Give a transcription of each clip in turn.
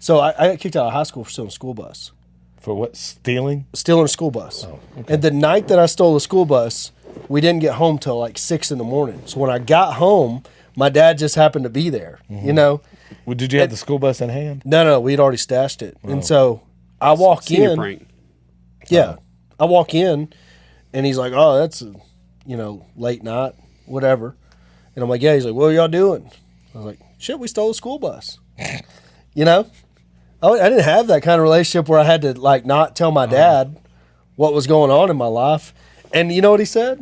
So I got kicked out of high school for stealing a school bus. For what? Stealing? Stealing a school bus. Oh, okay. And the night that I stole the school bus, we didn't get home till like 6 in the morning. So when I got home, my dad just happened to be there, you know. Well, did you have the school bus in hand? No, we'd already stashed it. And so I walk Senior in. prank. Yeah. I walk in, and he's like, oh, that's, late night, whatever. And I'm like, yeah. He's like, what are y'all doing? I was like, shit, we stole a school bus. You know? I didn't have that kind of relationship where I had to, like, not tell my dad what was going on in my life. And you know what he said?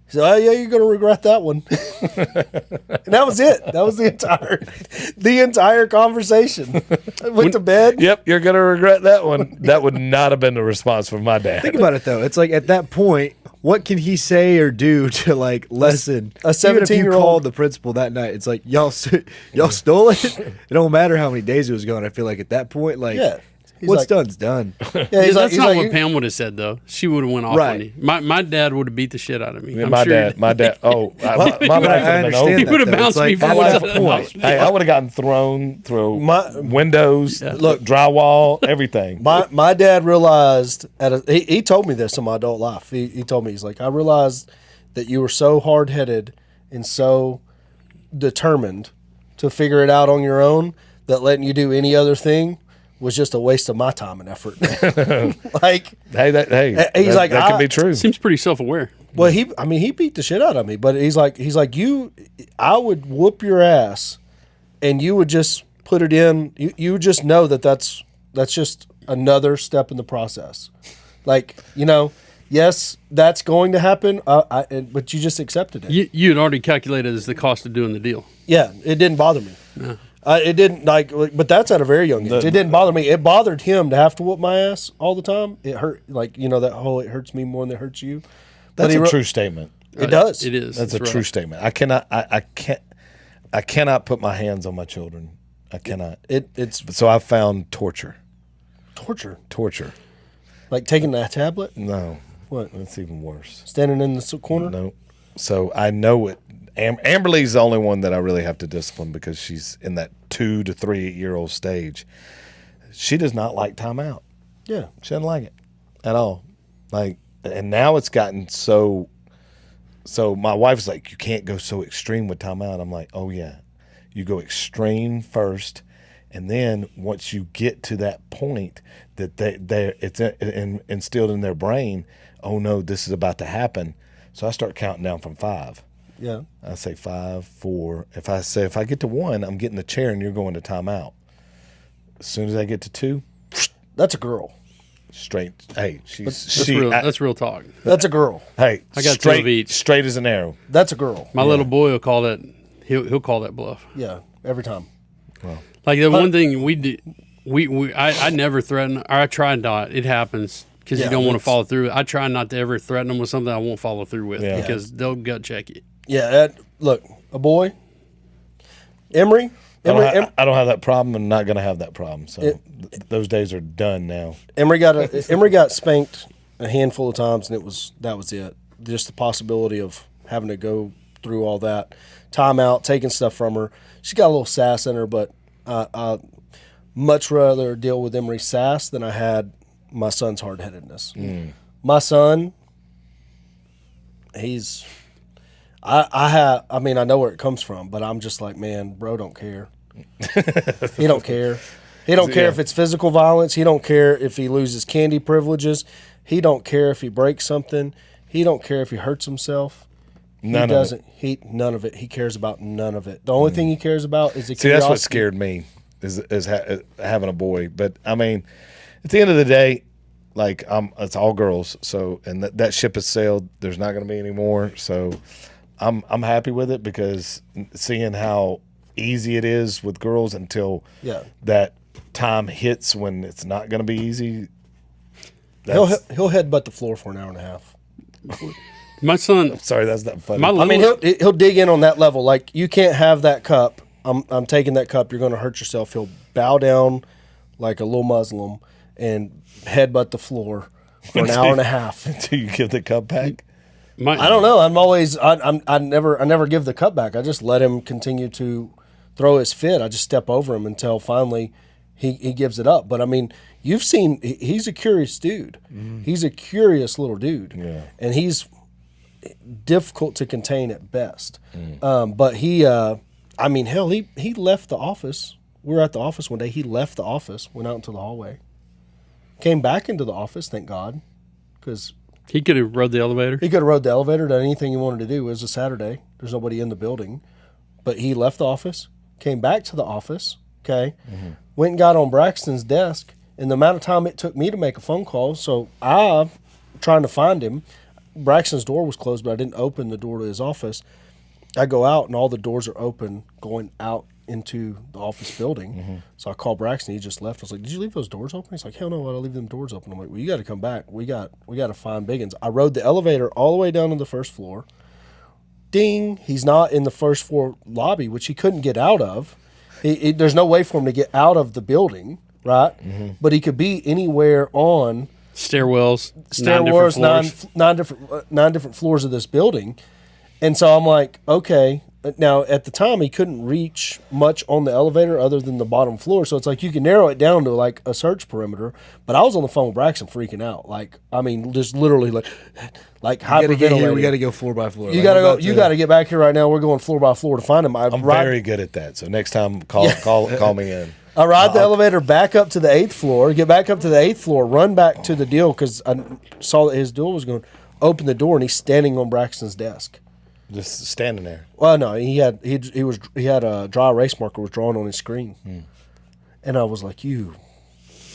He said, oh, yeah, you're going to regret that one. And that was it. That was the entire conversation. I went to bed. Yep, you're going to regret that one. That would not have been the response from my dad. Think about it, though. It's like at that point, what can he say or do to, like, lessen? A 17-year-old. Even if you called the principal that night, it's like, y'all stole it? It don't matter how many days it was gone. I feel like at that point, like, Yeah. He's what's like, done's done. Yeah, That's not what you- Pam would have said, though. She would have went off Right. on you. My dad would have beat the shit out of me. Yeah, I'm my sure dad. Oh, my life would I have been understand over. He would have that, though. bounced It's me like, for My what life, I was. hey, I would have gotten thrown through My- windows, look, drywall, everything. My dad realized he told me this in my adult life. He told me, he's like, I realized that you were so hard headed and so determined to figure it out on your own that letting you do any other thing was just a waste of my time and effort. Like, He's like, that can be true. Seems pretty self-aware. well, he beat the shit out of me, but he's like, I would whoop your ass, and you would just put it in. You would just know that's just another step in the process. Like, yes, that's going to happen, but you just accepted it. You had already calculated as the cost of doing the deal. Yeah, it didn't bother me. No. It didn't but that's at a very young age. It didn't bother me. It bothered him to have to whoop my ass all the time. It hurt, that whole "it hurts me more than it hurts you." That's a true statement. It does. It is. That's It's a true rough. statement. I cannot put my hands on my children. I cannot. It's So I found torture. torture. Like taking that tablet, No, what? that's even worse. Standing in the corner. No. So I know it. Amberly's the only one that I really have to discipline because she's in that 2 to 3 year old stage. She does not like timeout. Yeah. She doesn't like it at all. Like, and now it's gotten so my wife's like, you can't go so extreme with timeout. I'm like, oh yeah, you go extreme first, and then once you get to that point that it's instilled in their brain, oh no, this is about to happen. So I start counting down from 5. Yeah. I say 5, 4. If I get to 1, I'm getting the chair and you're going to timeout. As soon as I get to 2, That's a girl. straight. Hey, That's real talk. That's a girl. Hey, I got 2 straight, of each. straight as an arrow. That's a girl. My little boy will call that. He'll call that bluff. Yeah. Every time. Like the one thing we did, I never threaten, or I try not. It happens because Yeah, you don't want to it's- follow through. I try not to ever threaten them with something I won't follow through with Yeah. because they'll gut check you. Yeah. Look, a boy. Emery. I don't have that problem and not going to have that problem. So those days are done now. Emery got spanked a handful of times, and that was it. Just the possibility of having to go through all that timeout, taking stuff from her. She got a little sass in her, but I much rather deal with Emery's sass than I had my son's hard-headedness. My son, I know where it comes from, but I'm just like, man, bro don't care. He don't care. He don't care if it's physical violence. He don't care if he loses candy privileges. He don't care if he breaks something. He don't care if he hurts himself. None of it. He cares about none of it. The only thing he cares about is the See, that's what curiosity. scared me is having a boy. But I mean, at the end of the day, like it's all girls. So and that ship has sailed. There's not going to be any more. So I'm happy with it because seeing how easy it is with girls until that time hits when it's not going to be easy. He'll headbutt the floor for an hour and a half. My son, Sorry, that's not funny. my little, He'll dig in on that level. Like, you can't have that cup. I'm taking that cup. You're going to hurt yourself. He'll bow down like a little Muslim and headbutt the floor for an hour and a half. Until you give the cup back. I don't know. I never give the cup back. I just let him continue to throw his fit. I just step over him until finally he gives it up. But I mean, you've seen he's a curious dude. He's a curious little dude, and he's difficult to contain at best. But he, I mean, hell, he left the office. We were at the office one day. He left the office, went out into the hallway, came back into the office. Thank God, because He could have rode the elevator. he could have rode the elevator, done anything he wanted to do. It was a Saturday. There's nobody in the building, but he left the office, came back to the office. Okay, went and got on Braxton's desk. And the amount of time it took me to make a phone call, so I'm trying to find him. Braxton's door was closed, but I didn't open the door to his office. I go out, and all the doors are open going out into the office building. So I call Braxton. He just left. I was like, "Did you leave those doors open?" He's like, "Hell no, why'd I leave them doors open?" I'm like, "Well, you got to come back. We got to find Biggins." I rode the elevator all the way down to the first floor. Ding! He's not in the first floor lobby, which he couldn't get out of. There's no way for him to get out of the building, right? But he could be anywhere on Stairwells, nine different floors of this building. And so I'm like, okay. Now, at the time, he couldn't reach much on the elevator other than the bottom floor. So it's like you can narrow it down to like a search perimeter. But I was on the phone with Braxton freaking out. Like, I mean, just literally like We gotta get here. We hyperventilating. gotta go floor by floor. You gotta go. You gotta get back here right now. We're going floor by floor to find him. I'm very good at that. So next time, call me in. I ride the elevator back up to the 8th floor, get back up to the 8th floor, run back to the deal because I saw that his door was going. Open the door and he's standing on Braxton's desk. Just standing there. Well, no, he had a dry erase marker was drawn on his screen, and I was like,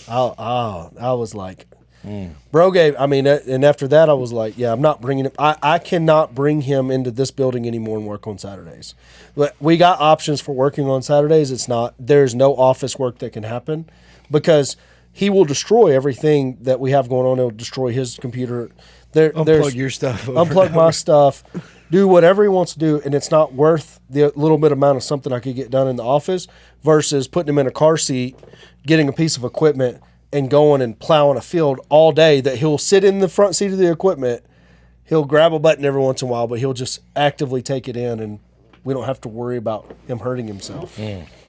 I was like, bro gave. I mean, and after that, I was like, yeah, I'm not bringing him. I cannot bring him into this building anymore and work on Saturdays. But we got options for working on Saturdays. There's no office work that can happen because he will destroy everything that we have going on. He'll destroy his computer. Unplug your stuff. Unplug my stuff. Do whatever he wants to do, and it's not worth the little bit amount of something I could get done in the office versus putting him in a car seat, getting a piece of equipment, and going and plowing a field all day that he'll sit in the front seat of the equipment. He'll grab a button every once in a while, but he'll just actively take it in, and we don't have to worry about him hurting himself.